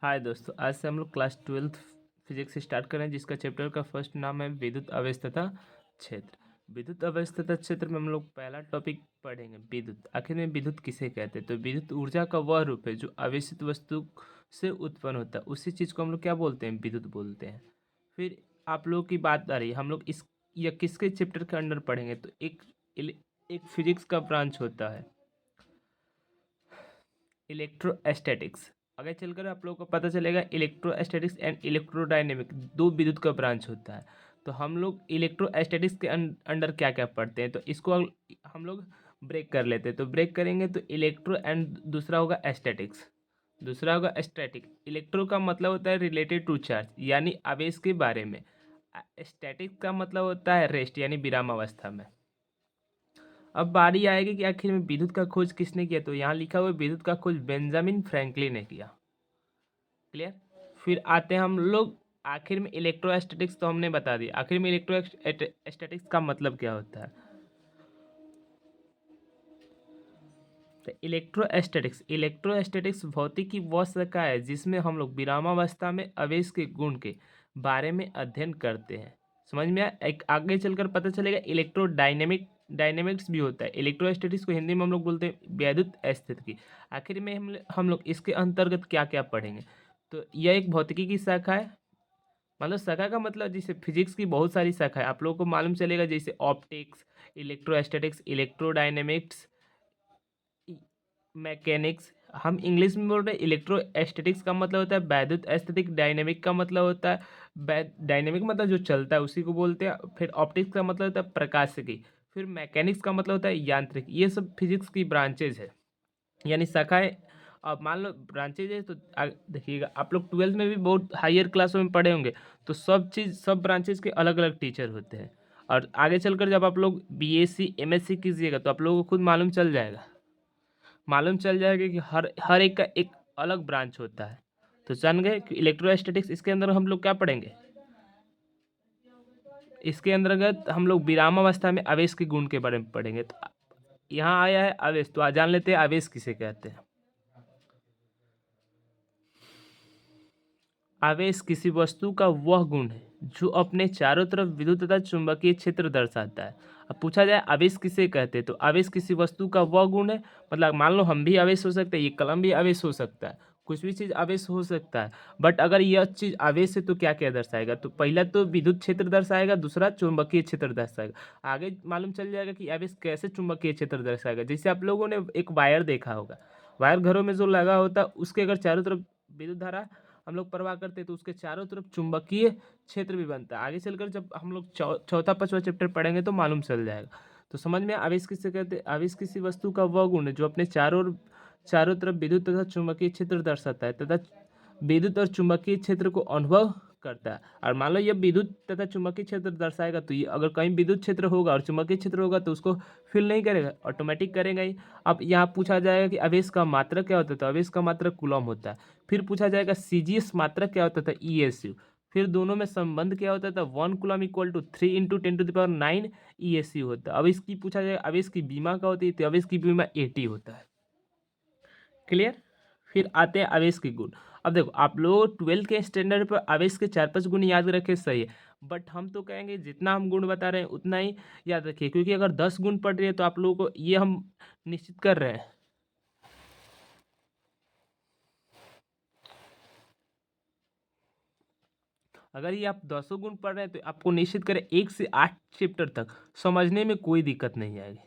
हाय दोस्तों, आज से हम लोग क्लास 12th फिजिक्स स्टार्ट कर रहे हैं, जिसका चैप्टर का फर्स्ट नाम है विद्युत आवेश तथा क्षेत्र। विद्युत आवेश तथा क्षेत्र में हम लोग पहला टॉपिक पढ़ेंगे विद्युत। आखिर में विद्युत किसे कहते हैं? तो विद्युत ऊर्जा का वह रूप है जो आवेशित वस्तु से उत्पन्न होता है। उसी चीज़ को हम लोग क्या बोलते हैं? विद्युत बोलते हैं। फिर आप लोगों की बात आ रही है, हम लोग इस या किसके चैप्टर के अंडर पढ़ेंगे? तो एक फिजिक्स का ब्रांच होता है इलेक्ट्रोस्टैटिक्स। आगे चलकर आप लोगों को पता चलेगा इलेक्ट्रोस्टैटिक्स एंड इलेक्ट्रोडायनेमिक दो विद्युत का ब्रांच होता है। तो हम लोग इलेक्ट्रोस्टैटिक्स के अंडर क्या क्या पढ़ते हैं, तो इसको हम लोग ब्रेक कर लेते हैं। तो ब्रेक करेंगे तो इलेक्ट्रो एंड दूसरा होगा एस्टैटिक्स। दूसरा होगा स्टैटिक। इलेक्ट्रो का मतलब होता है रिलेटेड टू चार्ज, यानी आवेश के बारे में। स्टैटिक का मतलब होता है रेस्ट, यानी विराम अवस्था में। अब बारी आएगी कि आखिर में विद्युत का खोज किसने किया? तो यहाँ लिखा हुआ है विद्युत का खोज बेंजामिन फ्रैंकलिन ने किया। क्लियर। फिर आते हैं हम लोग आखिर में इलेक्ट्रोस्टैटिक्स, तो हमने बता दिया। आखिर में इलेक्ट्रोस्टैटिक्स का मतलब क्या होता है? तो इलेक्ट्रोस्टैटिक्स भौतिकी वह शाखा है जिसमें हम लोग विरामावस्था में आवेश के गुण के बारे में अध्ययन करते हैं। समझ में आया? एक आगे चलकर पता चलेगा डायनेमिक्स भी होता है। इलेक्ट्रोस्टैटिक्स को हिंदी में हम लोग बोलते हैं वैद्युत स्थितिकी। आखिर में हम लोग इसके अंतर्गत क्या क्या पढ़ेंगे? तो यह एक भौतिकी की शाखा है। मतलब शाखा का मतलब जैसे फिजिक्स की बहुत सारी शाखा है, आप लोगों को मालूम चलेगा, जैसे ऑप्टिक्स, इलेक्ट्रोस्टैटिक्स, इलेक्ट्रोडायनेमिक्स, मैकेनिक्स। हम इंग्लिश में बोल रहे हैं। इलेक्ट्रोस्टैटिक्स का मतलब होता है वैद्युत स्थितिक। डायनेमिक का मतलब होता है डायनेमिक मतलब जो चलता है उसी को बोलते हैं। फिर ऑप्टिक्स का मतलब होता है प्रकाशिकी। फिर मैकेनिक्स का मतलब होता है यांत्रिक। ये सब फिजिक्स की ब्रांचेज है, यानी शाखाएं। अब मान लो ब्रांचेज है, तो देखिएगा आप लोग 12th में भी बहुत हायर क्लासों में पढ़े होंगे। तो सब ब्रांचेज के अलग अलग टीचर होते हैं। और आगे चलकर जब आप लोग बीएससी एमएससी कीजिएगा तो आप लोगों को खुद मालूम चल जाएगा कि हर एक का एक अलग ब्रांच होता है। तो जान गए कि इलेक्ट्रोस्टैटिक्स, इसके अंदर हम लोग क्या पढ़ेंगे? इसके अंतर्गत हम लोग विरामावस्था में आवेश के गुण के बारे में पढ़ेंगे। तो यहाँ आया है आवेश, तो आज जान लेते हैं आवेश किसे कहते हैं। आवेश किसी वस्तु का वह गुण है जो अपने चारों तरफ विद्युत तथा चुंबकीय क्षेत्र दर्शाता है। अब पूछा जाए आवेश किसे कहते हैं, तो आवेश किसी वस्तु का वह गुण है। मतलब मान लो हम भी आवेश हो सकते हैं, ये कलम भी आवेश हो सकता है, कुछ भी चीज़ आवेश हो सकता है। बट अगर यह चीज़ आवेश है तो क्या क्या दर्शाएगा? तो पहला तो विद्युत क्षेत्र दर्शाएगा, दूसरा चुंबकीय क्षेत्र दर्शाएगा। आगे मालूम चल जाएगा कि आवेश कैसे चुंबकीय क्षेत्र दर्शाएगा। जैसे आप लोगों ने एक वायर देखा होगा, वायर घरों में जो लगा होता है, उसके अगर चारों तरफ विद्युत धारा हम लोग प्रवाह करते हैं तो उसके चारों तरफ चुंबकीय क्षेत्र भी बनता है। आगे चलकर जब हम लोग चौथा पांचवा चैप्टर पढ़ेंगे तो मालूम चल जाएगा। तो समझ में आवेश किससे कहते हैं? आवेश किसी वस्तु का वह गुण है जो अपने चारों तरफ विद्युत तथा चुंबकीय क्षेत्र दर्शाता है तथा विद्युत और चुंबकीय क्षेत्र को अनुभव करता है। और मान लो ये विद्युत तथा चुंबकीय क्षेत्र दर्शाएगा, तो ये अगर कहीं विद्युत क्षेत्र होगा और चुंबकीय क्षेत्र होगा तो उसको फील नहीं करेगा, ऑटोमेटिक करेगा ही। अब यहाँ पूछा जाएगा कि आवेश का मात्रक क्या होता है, तो आवेश का मात्रक कूलम होता है। फिर पूछा जाएगा सीजीएस मात्रक क्या होता था, ईएसयू। फिर दोनों में संबंध क्या होता था, 1 कूलम इक्वल टू 3 × 10⁻⁹ ईएसयू होता है। अब इसकी पूछा जाएगा आवेश की बीमा क्या होती है, तो आवेश की बीमा 80 होता है। क्लियर। फिर आते हैं आवेश के गुण। अब देखो आप लोग 12th के स्टैंडर्ड पर आवेश के 4-5 गुण याद रखे, सही है। बट हम तो कहेंगे जितना हम गुण बता रहे हैं उतना ही याद रखिए, क्योंकि अगर 10 गुण पढ़ रही है तो आप लोगों को ये हम निश्चित कर रहे हैं। अगर ये आप 10 गुण पढ़ रहे हैं तो आपको निश्चित करें 1 से 8 चैप्टर तक समझने में कोई दिक्कत नहीं आएगी।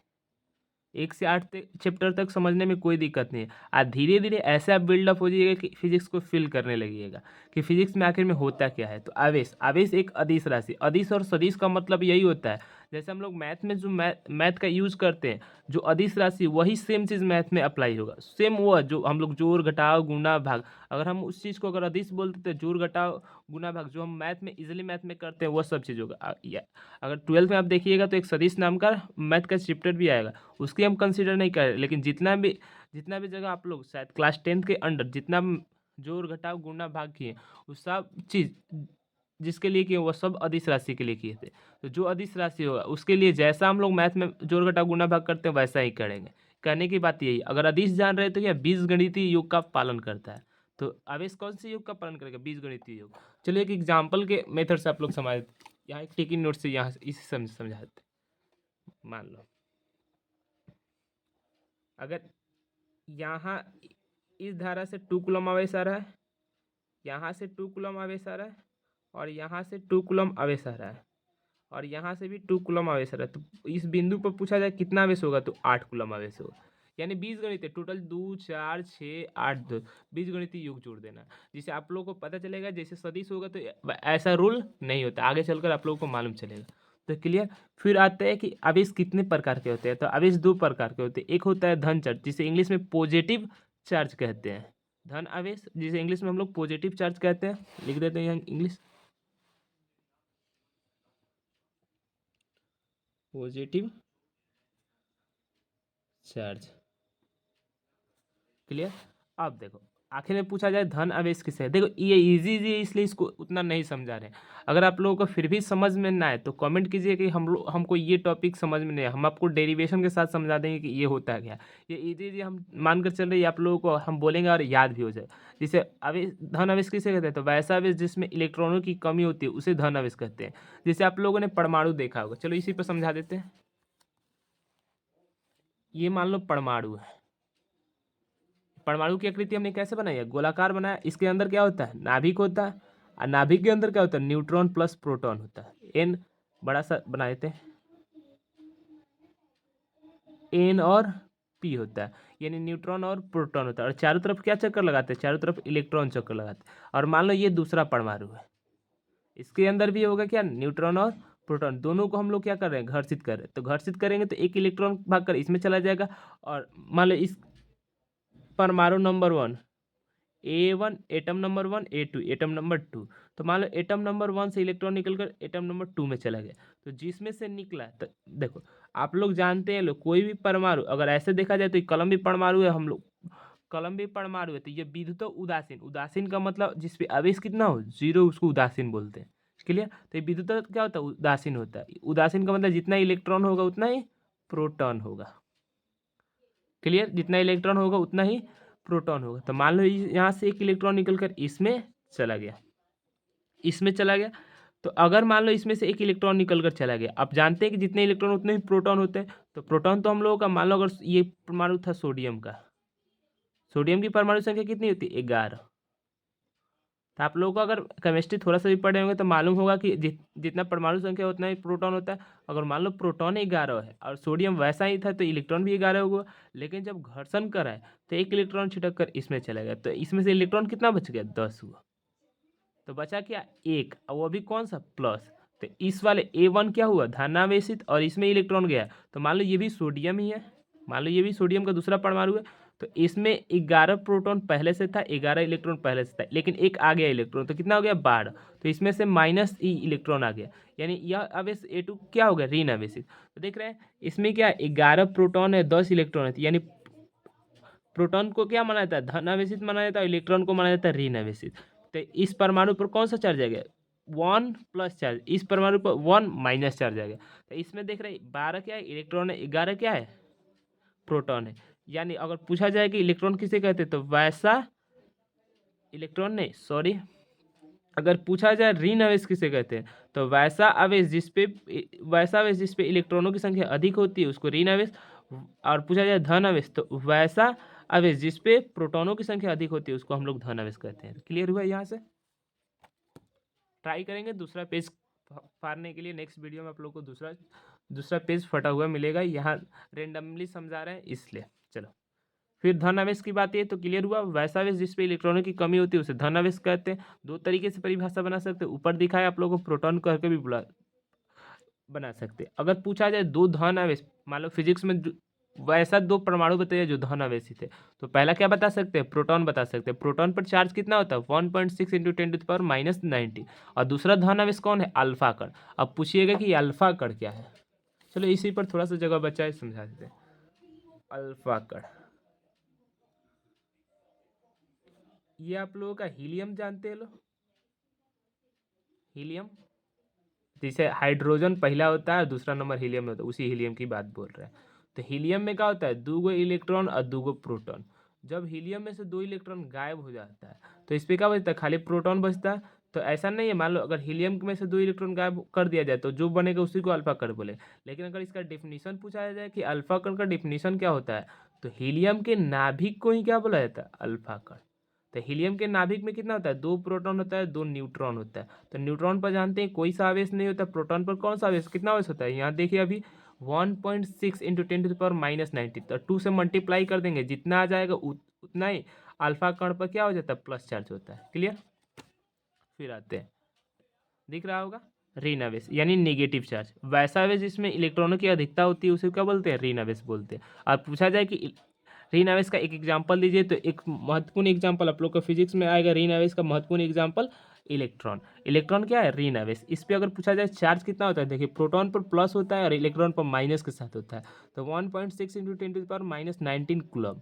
1 से 8 चैप्टर तक समझने में कोई दिक्कत नहीं है। आज धीरे धीरे ऐसे आप बिल्डअप हो जाइएगा कि फिजिक्स को फील करने लगिएगा कि फिजिक्स में आखिर में होता क्या है। तो आवेश आवेश एक अदिश राशि। अदिश और सदिश का मतलब यही होता है, जैसे हम लोग मैथ में जो मैथ का यूज करते हैं, जो अदिश राशि वही सेम चीज़ मैथ में अप्लाई होगा। सेम वो जो हम लोग जोड़ घटाव गुणा भाग, अगर हम उस चीज़ को अगर अदिश बोलते थे, जोड़ घटाव गुणा भाग जो हम मैथ में इजीली मैथ में करते हैं, वो सब चीज़ होगा। अगर 12th में आप देखिएगा तो एक सदिश नाम का मैथ का चैप्टर भी आएगा, उसकी हम कंसीडर नहीं कर रहे। लेकिन जितना भी जगह आप लोग शायद क्लास 10th के अंडर जितना जोड़ घटाव गुणा भाग किए, वो सब चीज़ जिसके लिए किए वो सब अदिश राशि के लिए किए थे। तो जो अदिश राशि होगा उसके लिए जैसा हम लोग मैथ में जोड़ घटाव गुणा भाग करते हैं वैसा ही करेंगे। कहने की बात यही, अगर अदिश जान रहे तो क्या बीजगणितीय योग का पालन करता है। तो आवेश कौन से योग का पालन करेगा? बीजगणितीय योग। चलिए एक एग्जाम्पल के मेथड से आप लोग समझ, यहाँ एक टिकी नोट से यहाँ इसे समझाते। मान लो अगर यहाँ इस धारा से 2 कूलम आवेश आ रहा है, यहाँ से 2 कूलम आवेश आ रहा है, और यहाँ से 2 कूलम आवेश आ रहा है, और यहाँ से भी 2 कूलम आवेश आ रहा है, तो इस बिंदु पर पूछा जाए कितना आवेश होगा, तो 8 कूलम आवेश होगा। यानी बीजगणित है, टोटल 2 4 6 8 2 बीजगणितीय योग जोड़ देना, जिससे आप लोगों को पता चलेगा। जैसे सदिश होगा तो ऐसा रूल नहीं होता, आगे चलकर आप लोगों को मालूम चलेगा। तो क्लियर। फिर आते हैं कि आवेश कितने प्रकार के होते हैं। तो आवेश 2 प्रकार के होते हैं। एक होता है धन चार्ज, जिसे इंग्लिश में पॉजिटिव चार्ज कहते हैं। धन आवेश जिसे इंग्लिश में हम लोग पॉजिटिव चार्ज कहते हैं, लिख देते हैं यहाँ इंग्लिश, पॉजिटिव चार्ज। क्लियर। अब देखो आखिर में पूछा जाए धन आवेश किसे है। देखो ये इजी है इसलिए इसको उतना नहीं समझा रहे हैं। अगर आप लोगों को फिर भी समझ में ना आए तो कमेंट कीजिए कि हमको ये टॉपिक समझ में नहीं आया, हम आपको डेरिवेशन के साथ समझा देंगे कि ये होता है क्या। ये इजी हम मानकर चल रहे हैं, आप लोगों को हम बोलेंगे और याद भी हो जाए। जैसे आवेश, धन आवेश किसे कहते हैं? तो वैसा आवेश जिसमें इलेक्ट्रॉनों की कमी होती है उसे धन आवेश कहते हैं। जैसे आप लोगों ने परमाणु देखा होगा, चलो इसी पर समझा देते हैं। ये मान लो परमाणु है। परमाणु की आकृति हमने कैसे बनाई है? गोलाकार बनाया। इसके अंदर क्या होता है? नाभिक होता है। और नाभिक के अंदर क्या होता है? न्यूट्रॉन प्लस प्रोटॉन होता है। एन बड़ा सा बना देते हैं, एन और पी होता है, यानी न्यूट्रॉन और प्रोटॉन होता है। और चारों तरफ क्या चक्कर लगाते हैं? चारों तरफ इलेक्ट्रॉन चक्कर लगाते हैं। और मान लो ये दूसरा परमाणु है, इसके अंदर भी होगा क्या? न्यूट्रॉन और प्रोटॉन, दोनों को हम लोग क्या कर रहे हैं? घर्षित कर रहे हैं। तो घर्षित करेंगे तो एक इलेक्ट्रॉन भागकर इसमें चला जाएगा। और मान लो इस परमाणु number 1 A1, atom number 1, A2 atom number 2, तो मान लो एटम नंबर 1 से इलेक्ट्रॉन निकलकर एटम नंबर 2 में चला गया। तो जिसमें से निकला, तो देखो आप लोग जानते हैं, लोग कोई भी परमाणु अगर ऐसे देखा जाए तो कलम भी परमाणु है। हम लोग कलम भी परमाणु है। तो ये विद्युत उदासीन, उदासीन का मतलब जिसपे आवेश कितना हो, 0, उसको उदासीन बोलते हैं। क्लियर। तो ये विद्युत क्या होता है? उदासीन होता है। उदासीन का मतलब जितना इलेक्ट्रॉन होगा उतना ही प्रोटॉन होगा। क्लियर। जितना इलेक्ट्रॉन होगा उतना ही प्रोटॉन होगा। तो मान लो यहाँ से एक इलेक्ट्रॉन निकलकर इसमें चला गया, इसमें चला गया। तो अगर मान लो इसमें से एक इलेक्ट्रॉन निकलकर चला गया, आप जानते हैं कि जितने इलेक्ट्रॉन उतने ही प्रोटॉन होते हैं। तो प्रोटॉन तो हम लोगों का, मान लो अगर ये परमाणु था सोडियम का, सोडियम की परमाणु संख्या कितनी होती है? 11। तो आप लोगों को अगर केमिस्ट्री थोड़ा सा भी पढ़े होंगे तो मालूम होगा कि जितना परमाणु संख्या उतना ही प्रोटॉन होता है। अगर मान लो प्रोटॉन 11 है और सोडियम वैसा ही था तो इलेक्ट्रॉन भी 11 होगा। लेकिन जब घर्षण कराए तो एक इलेक्ट्रॉन छिटक कर इसमें चला गया, तो इसमें से इलेक्ट्रॉन कितना बच गया? 10 हुआ। तो बचा क्या? एक, और वो भी कौन सा? प्लस। तो इस वाले A1 क्या हुआ? धनावेशित, और इसमें इलेक्ट्रॉन गया। तो मान लो ये भी सोडियम ही है, मान लो ये भी सोडियम का दूसरा परमाणु है। तो इसमें 11 प्रोटॉन पहले से था, 11 इलेक्ट्रॉन पहले से था, लेकिन एक आ गया इलेक्ट्रॉन, तो कितना हो गया? 12। तो इसमें से माइनस ई इलेक्ट्रॉन आ गया, यानी यह आवेश A2 क्या हो गया? ऋण आवेशित। तो देख रहे हैं इसमें क्या, 11 प्रोटॉन है, 10 इलेक्ट्रॉन है, यानी प्रोटॉन को क्या माना जाता है? धन आवेशित माना जाता है, इलेक्ट्रॉन को माना जाता है ऋण आवेशित। तो इस परमाणु पर कौन सा चार्ज आ गया? 1 प्लस चार्ज। इस परमाणु पर 1 माइनस चार्ज आ गया। तो इसमें देख रहे हैं 12 क्या है? इलेक्ट्रॉन है, 11 क्या है? प्रोटॉन है। यानी अगर पूछा जाए कि इलेक्ट्रॉन किसे कहते हैं, तो वैसा इलेक्ट्रॉन नहीं, सॉरी, अगर पूछा जाए ऋण आवेश किसे कहते हैं, तो वैसा आवेश जिसपे इलेक्ट्रॉनों की संख्या अधिक होती है उसको ऋण आवेश। और पूछा जाए धन आवेश, तो वैसा आवेश जिसपे प्रोटॉनों की संख्या अधिक होती है उसको हम लोग धन आवेश कहते हैं। क्लियर हुआ? यहाँ से ट्राई करेंगे दूसरा पेज फाड़ने के लिए। नेक्स्ट वीडियो में आप लोग को दूसरा पेज फटा हुआ मिलेगा। यहाँ रेंडमली समझा रहे हैं इसलिए। चलो फिर धन आवेश की बात है, तो क्लियर हुआ। वैसा आवेश जिसपे इलेक्ट्रॉनों की कमी होती है उसे धन आवेश कहते हैं। दो तरीके से परिभाषा बना सकते हैं, ऊपर दिखाया आप लोगों को, प्रोटॉन करके भी बना सकते हैं। अगर पूछा जाए दो धन आवेश, मान लो फिजिक्स में वैसा दो परमाणु बताइए जो धन आवेशित है, तो पहला क्या बता सकते हैं? प्रोटॉन बता सकते हैं। प्रोटॉन पर चार्ज कितना होता है? 1.6 इंटू 10⁻90। और दूसरा धन आवेश कौन है? अल्फा कण। अब पूछिएगा कि अल्फा कण क्या है। चलो इसी पर थोड़ा सा जगह बचा है, समझा देते हैं। अल्फा कण, ये आप लोगों का हीलियम जानते हैं लोग? हीलियम, जैसे हाइड्रोजन पहला होता है, दूसरा नंबर हीलियम में होता है, उसी हीलियम की बात बोल रहे हैं। तो हीलियम में क्या होता है? 2 इलेक्ट्रॉन और 2 प्रोटॉन। जब हीलियम में से 2 इलेक्ट्रॉन गायब हो जाता है तो इस पे क्या बचता है, खाली प्रोटॉन बचता है। तो ऐसा नहीं है, मान लो अगर हीलियम में से 2 इलेक्ट्रॉन गायब कर दिया जाए तो जो बनेगा उसी को अल्फा कण बोले। लेकिन अगर इसका डेफिनेशन पूछा जाए कि अल्फा कण का डेफिनेशन क्या होता है, तो हीलियम के नाभिक को ही क्या बोला जाता है, अल्फा कण। तो हीलियम के नाभिक में कितना होता है, 2 प्रोटॉन होता है, 2 न्यूट्रॉन होता है। तो न्यूट्रॉन पर जानते हैं कोई सा आवेश नहीं होता, प्रोटॉन पर कौन सा आवेश, कितना आवेश होता है, यहाँ देखिए अभी 1.6 इंटू 10⁻⁻90। तो 2 से मल्टीप्लाई कर देंगे, जितना आ जाएगा उतना ही अल्फा कण पर क्या हो जाता है, प्लस चार्ज होता है। क्लियर। फिर आते हैं, दिख रहा होगा, ऋण आवेश यानी नेगेटिव चार्ज, वैसा आवेश जिसमें इलेक्ट्रॉनों की अधिकता होती है उसे क्या बोलते हैं, ऋण आवेश बोलते हैं। और पूछा जाए कि ऋण आवेश का एक एग्जाम्पल दीजिए, तो एक महत्वपूर्ण एग्जाम्पल आप लोग का फिजिक्स में आएगा, ऋण आवेश का महत्वपूर्ण एग्जाम्पल इलेक्ट्रॉन। इलेक्ट्रॉन क्या है, ऋण आवेश। इस पे अगर पूछा जाए चार्ज कितना होता है, देखिए प्रोटॉन पर प्लस होता है और इलेक्ट्रॉन पर माइनस के साथ होता है। तो 1.6 इंटू 10⁻⁻19 कूलम,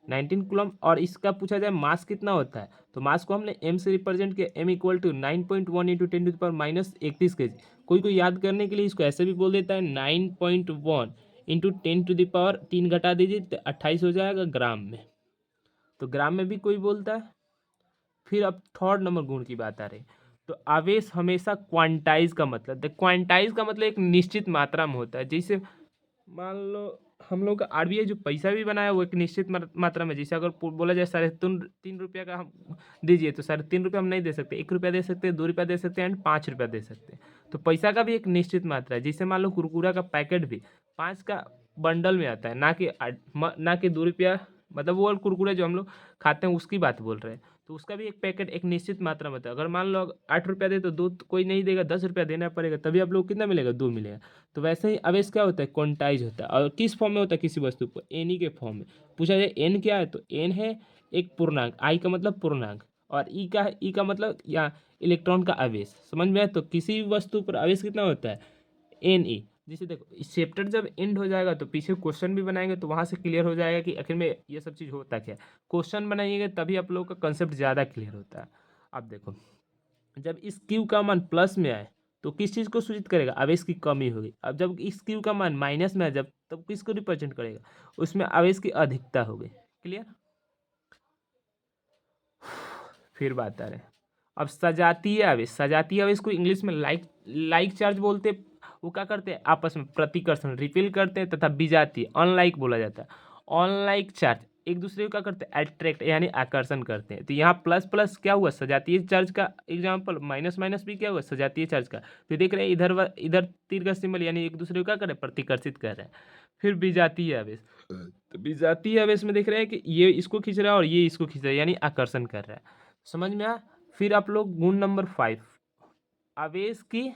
19 कूलम। और इसका पूछा जाए मास कितना होता है, तो मास को हमने m से रिप्रेजेंट किया, m equal to 9.1 into 10⁻31 kg। कोई कोई याद करने के लिए इसको ऐसे भी बोल देता है 9.1 इंटू 10⁻3 घटा दीजिए तो 28 हो जाएगा ग्राम में। तो ग्राम में भी कोई बोलता है। फिर अब थर्ड नंबर गुण की बात आ रही, तो आवेश हमेशा क्वांटाइज का मतलब, क्वांटाइज का मतलब एक निश्चित मात्रा में होता है। जैसे मान लो हम लोग का आरबीआई जो पैसा भी बनाया वो एक निश्चित मात्रा में, जैसे अगर बोला जाए 3.5 रुपया का हम दीजिए, तो 3.5 रुपया हम नहीं दे सकते, 1 रुपया दे सकते हैं, 2 रुपया दे सकते हैं एंड 5 रुपया दे सकते हैं। तो पैसा का भी एक निश्चित मात्रा है। जैसे मान लो कुरकुरा का पैकेट भी 5 का बंडल में आता है, ना कि 2 रुपया, मतलब वो कुरकुरे जो हम लोग खाते हैं उसकी बात बोल रहे हैं। तो उसका भी एक पैकेट एक निश्चित मात्रा में होता है। अगर मान लो 8 रुपया दे तो 2 कोई नहीं देगा, 10 रुपया देना पड़ेगा, तभी आप लोग कितना मिलेगा, 2 मिलेगा। तो वैसे ही आवेश क्या होता है, क्वांटाइज होता है। और किस फॉर्म में होता है किसी वस्तु पर, एन ई के फॉर्म में। पूछा जाए एन क्या है, तो एन है एक पूर्णांक, आई का मतलब पूर्णांक, और ई का मतलब या इलेक्ट्रॉन का आवेश। समझ में आया। तो किसी भी वस्तु पर आवेश कितना होता है, एन ई। जैसे देखो इस चैप्टर जब एंड हो जाएगा तो पीछे क्वेश्चन भी बनाएंगे, तो वहाँ से क्लियर हो जाएगा कि आखिर में ये सब चीज़ होता क्या है। क्वेश्चन बनाइएगा तभी आप लोगों का कंसेप्ट ज़्यादा क्लियर होता है। अब देखो, जब इस क्यू का मान प्लस में आए तो किस चीज़ को सूचित करेगा, आवेश की कमी होगी। अब जब इस क्यू का मान माइनस में आए, जब तब किसको रिप्रेजेंट करेगा, उसमें आवेश की अधिकता होगी। क्लियर। फिर बात आ रहे हैं अब सजातीय आवेश। सजातीय आवेश को इंग्लिश में लाइक चार्ज बोलते हैं। वो क्या करते हैं, आपस में प्रतिकर्षण रिपेल करते हैं। तथा विजातीय अनलाइक बोला जाता है। अनलाइक चार्ज एक दूसरे को क्या करते हैं, अट्रैक्ट यानी आकर्षण करते हैं। तो यहाँ प्लस प्लस क्या हुआ, सजातीय चार्ज का एग्जाम्पल, माइनस माइनस भी क्या हुआ, सजातीय चार्ज का। तो देख रहे हैं इधर तीर का सिंबल, यानी एक दूसरे को क्या कर रहे हैं, प्रतिकर्षित कर रहे हैं। फिर विजातीय आवेश, तो विजातीय आवेश में देख रहे हैं कि ये इसको खींच रहा है और ये इसको खींच रहा है, यानी आकर्षण कर रहा है। समझ में आया। फिर आप लोग गुण नंबर 5, आवेश की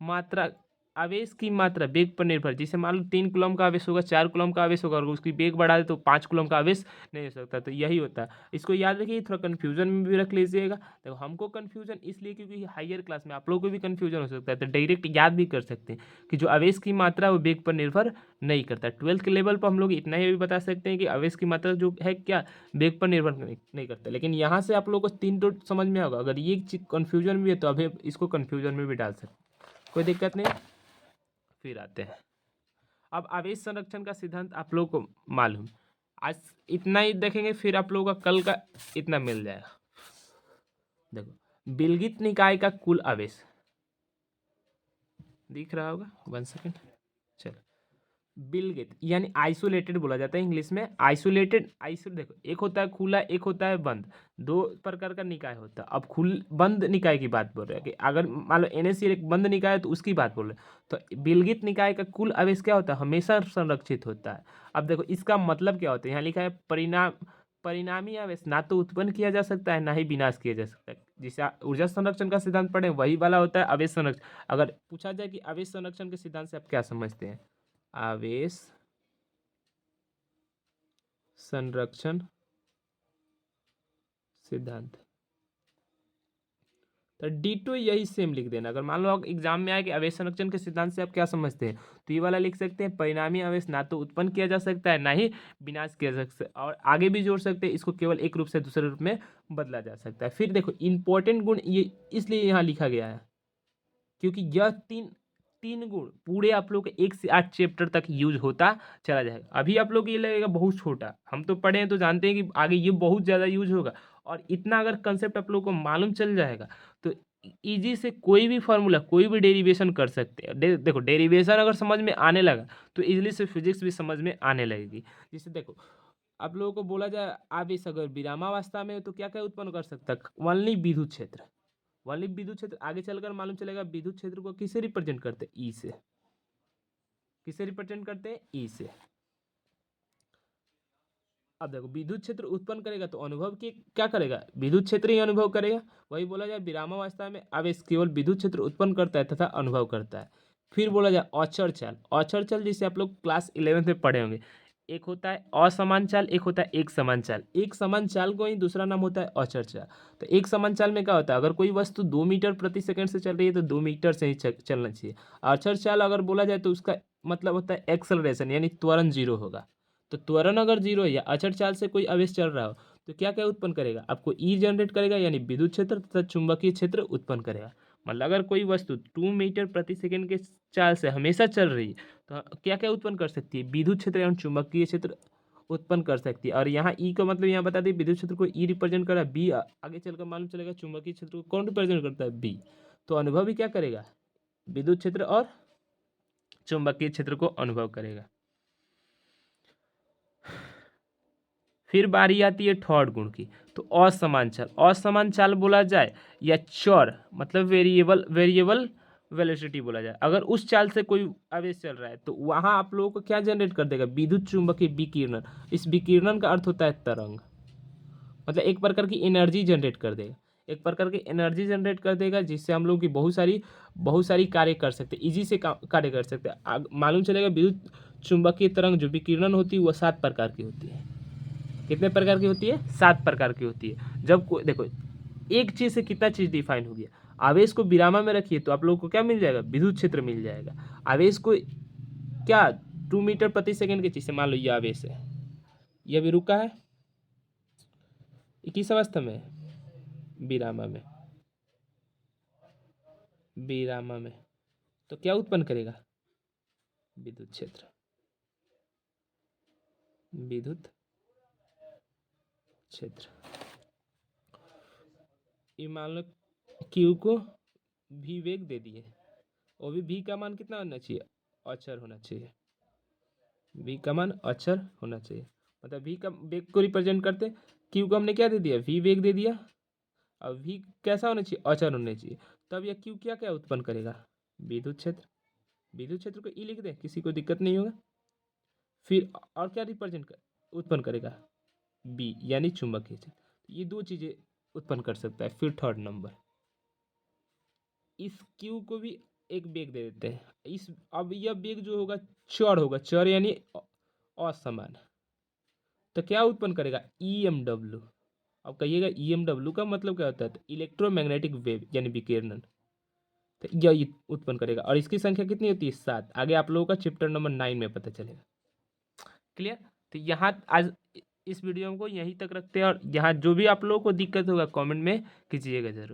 मात्रा। आवेश की मात्रा वेग पर निर्भर। जैसे मान लो 3 कूलम का आवेश होगा, 4 कूलम का आवेश होगा, और उसकी वेग बढ़ा दे तो 5 कूलम का आवेश नहीं हो सकता। तो यही होता है। इसको याद रखिए, थोड़ा कन्फ्यूजन में भी रख लीजिएगा। देखो हमको कन्फ्यूजन इसलिए क्योंकि हायर क्लास में आप लोगों को भी कन्फ्यूजन हो सकता है, तो डायरेक्ट याद भी कर सकते हैं कि जो आवेश की मात्रा वो वेग पर निर्भर नहीं करता। 12th के लेवल पर हम लोग इतना ही भी बता सकते हैं कि आवेश की मात्रा जो है क्या, वेग पर निर्भर नहीं करता। लेकिन यहाँ से आप लोगों को 3 तो समझ में होगा। अगर ये चीज कन्फ्यूजन भी है तो अभी इसको कन्फ्यूजन में भी डाल सकते हैं, कोई दिक्कत नहीं। फिर आते हैं, अब आवेश संरक्षण का सिद्धांत आप लोग को मालूम। आज इतना ही देखेंगे, फिर आप लोगों का कल का इतना मिल जाएगा। देखो विलगित निकाय का कुल आवेश दिख रहा होगा, 1 सेकेंड। चलो, विलगित यानी आइसोलेटेड बोला जाता है इंग्लिश में। आइसोलेटेड देखो, एक होता है खुला, एक होता है बंद, 2 प्रकार का निकाय होता है। अब बंद निकाय की बात बोल रहे हैं कि अगर मान लो NaCl एक बंद निकाय है तो उसकी बात बोल रहे हैं। तो विलगित निकाय का कुल आवेश क्या होता है, हमेशा संरक्षित होता है। अब देखो इसका मतलब क्या होता है, यहाँ लिखा है परिणामी आवेश ना तो उत्पन्न किया जा सकता है ना ही विनाश किया जा सकता है। जिसे ऊर्जा संरक्षण का सिद्धांत पढ़े वही वाला होता है आवेश संरक्षण। अगर पूछा जाए कि आवेश संरक्षण के सिद्धांत से आप क्या समझते हैं, आवेश संरक्षण सिद्धांत, तो D2 यही सेम लिख देना। अगर मान लो आप एग्जाम में आए कि आवेश संरक्षण के सिद्धांत से आप क्या समझते हैं, तो ये वाला लिख सकते हैं, परिणामी आवेश ना तो उत्पन्न किया जा सकता है ना ही विनाश किया जा सकता है। और आगे भी जोड़ सकते हैं, इसको केवल एक रूप से दूसरे रूप में बदला जा सकता है। फिर देखो इंपॉर्टेंट गुण ये इसलिए यहाँ लिखा गया है क्योंकि यह तीन 3 गुण पूरे आप लोग 1 से 8 चैप्टर तक यूज होता चला जाएगा। अभी आप लोग ये लगेगा बहुत छोटा, हम तो पढ़े हैं तो जानते हैं कि आगे ये बहुत ज़्यादा यूज होगा, और इतना अगर कंसेप्ट आप लोग को मालूम चल जाएगा तो ईजी से कोई भी फार्मूला, कोई भी डेरिवेशन कर सकते हैं। देखो डेरिवेशन अगर समझ में आने लगा तो इजीली से फिजिक्स भी समझ में आने लगेगी। जैसे देखो आप लोगों को बोला जाए आवेश अगर विरामावस्था में है तो क्या क्या उत्पन्न कर सकता है, वनली विद्युत क्षेत्र। वनली विद्युत क्षेत्र आगे चलकर मालूम चलेगा विद्युत क्षेत्र को किससे रिप्रेजेंट करते हैं, ई से। किससे रिप्रेजेंट करते हैं, ई से। अब देखो विद्युत क्षेत्र उत्पन्न करेगा तो अनुभव की क्या करेगा, विद्युत क्षेत्र ही अनुभव करेगा। वही बोला जाए विरामावस्था में आवेश केवल विद्युत क्षेत्र उत्पन्न करता है तथा अनुभव करता है। फिर बोला जाए औचर चाल। औचर चाल जिसे आप लोग क्लास 11 में पढ़े होंगे, एक होता है असमान चाल, एक होता है एक समान चाल। एक समान चाल को ही दूसरा नाम होता है औचर चाल। तो एक समान चाल में क्या होता है, अगर कोई वस्तु 2 मीटर प्रति सेकंड से चल रही है तो 2 मीटर से ही चलना चाहिए। औचर चाल अगर बोला जाए तो उसका मतलब होता है एक्सेलरेशन, यानी त्वरण जीरो होगा। तो त्वरण अगर जीरो है या अचर चाल से कोई आवेश चल रहा हो तो क्या क्या उत्पन्न करेगा, आपको ई जनरेट करेगा, यानी विद्युत क्षेत्र तथा चुंबकीय क्षेत्र उत्पन्न करेगा। मतलब अगर कोई वस्तु 2 मीटर प्रति सेकंड के चाल से हमेशा चल रही है तो क्या क्या उत्पन्न कर सकती है, विद्युत क्षेत्र एवं चुंबकीय क्षेत्र उत्पन्न कर सकती है। और यहाँ ई का मतलब यहाँ बता दें विद्युत क्षेत्र को ई रिप्रेजेंट कर रहा है, बी आगे चलकर मालूम चलेगा चुंबकीय क्षेत्र को कौन रिप्रेजेंट करता है, बी। तो अनुभव भी क्या करेगा, विद्युत क्षेत्र और चुंबकीय क्षेत्र को अनुभव करेगा। फिर बारी आती है थर्ड गुण की, तो असमान चाल। असमान चाल बोला जाए या चर मतलब वेरिएबल वेलोसिटी बोला जाए, अगर उस चाल से कोई आवेश चल रहा है तो वहाँ आप लोगों को क्या जनरेट कर देगा, विद्युत चुंबकीय विकिरणन। इस विकिरणन का अर्थ होता है तरंग, मतलब एक प्रकार की एनर्जी जनरेट कर देगा, एक प्रकार की एनर्जी जनरेट कर देगा जिससे हम लोग की बहुत सारी कार्य कर सकते हैं, ईजी से कार्य कर सकते हैं। मालूम चलेगा विद्युत चुंबकीय तरंग जो विकिरणन होती है वह 7 प्रकार की होती है। कितने प्रकार की होती है, 7 प्रकार की होती है। जब कोई देखो एक चीज से कितना चीज डिफाइन हो गया, आवेश को विरामा में रखिए तो आप लोगों को क्या मिल जाएगा, विद्युत क्षेत्र मिल जाएगा। आवेश को क्या 2 मीटर प्रति सेकंड की चीज से, मान लो ये आवेश है, यह भी रुका है, किस अवस्था में, विरामा में, विरामा में, तो क्या उत्पन्न करेगा, विद्युत क्षेत्र, विद्युत क्षेत्र। ये मान लो क्यू को भी वेग दे दिए, और भी v का मान कितना होना चाहिए, अचर होना चाहिए। v का मान अचर होना चाहिए, मतलब v का वेग को रिप्रेजेंट करते, q को हमने क्या दे दिया, v वेग दे दिया। अब v कैसा होना चाहिए, अचर होना चाहिए। तब यह q क्या क्या उत्पन्न करेगा, विद्युत क्षेत्र। विद्युत क्षेत्र को ई लिख दें, किसी को दिक्कत नहीं होगा। फिर और क्या रिप्रेजेंट कर उत्पन्न करेगा, b यानी चुंबकीय क्षेत्र। ये दो चीजें उत्पन्न कर सकता है। फिर थर्ड नंबर, इस Q को भी एक बेग दे देते हैं। इस अब यह बेग जो होगा चर होगा, चर यानी असमान। तो क्या उत्पन्न करेगा, EMW। अब कहिएगा EMW का मतलब क्या होता है, तो इलेक्ट्रोमैग्नेटिक वेव यानी विकिरणन। तो यह उत्पन्न करेगा, और इसकी संख्या कितनी होती है, 7। आगे आप लोगों का चैप्टर नंबर 9 में पता चलेगा। क्लियर। तो यहाँ आज इस वीडियो को यहीं तक रखते हैं, और यहाँ जो भी आप लोगों को दिक्कत होगा कमेंट में कीजिएगा जरूर।